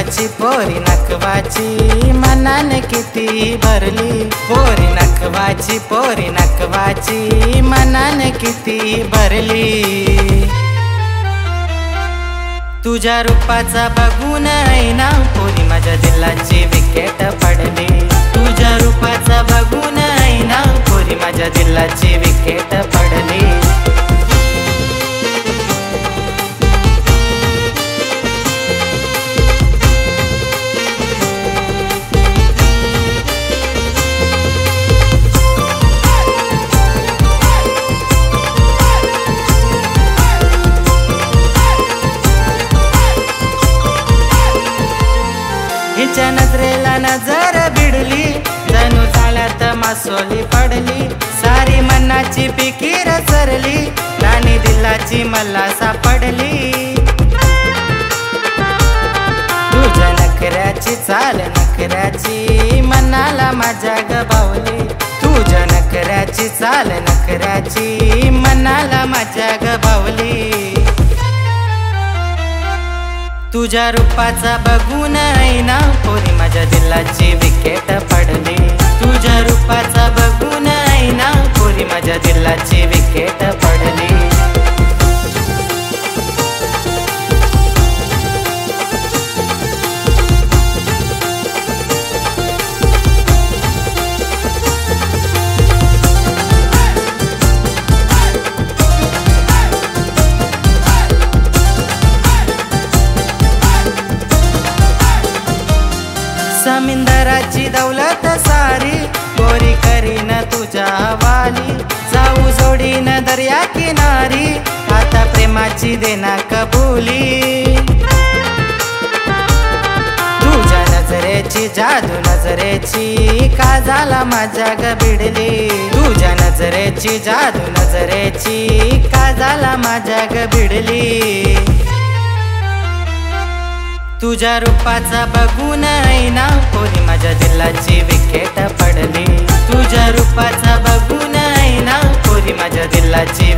रूपाची पोरी नखवाची मनाने किती भरली। पोरी नखवाची मनाने किती भरली। तुझ्या रूपाचा बघून ऐना पोरी माझ्या दिलाची विकेट पडली। तुझ्या रूपाचा बघून ऐना पोरी माझ्या दिलाची विकेट पडली। हिच्या नजरेला नजर भिडली, जणू जाळ्यात मासोली पडली। सारी मनाची फिकीर सरली, राणी दिलाची मला सापडली। तुझ्या नखऱ्याची चाल नखऱ्याची मनाला माझ्या गभावली। तुझ्या नखऱ्याची चाल नखऱ्याची मनाला माझ्या गभावली। तुझ्या रूपाचा बघून ऐना पोरी माझ्या दिलाची विकेट पडली। तुझ्या रूपाचा बघून ऐना पोरी माझ्या दिलाची विकेट पडली। समिंदराची दौलत सारी पोरी करीन तुझ्या हवाली। जाऊ जोडीन दर्या किनारी, आता प्रेमाची देना कबुली। तुझ्या नजरेची जादू नजरेची काजला माझ्या ग भिडली। तुझ्या नजरेची जादू नजरेची काजला माझ्या ग भिडली। तुझ्या रूपाचा बघून ऐना पोरी माझ्या दिलाची विकेट पडली। तुझ्या रूपाचा बघून ऐना पोरी माझ्या दिलाची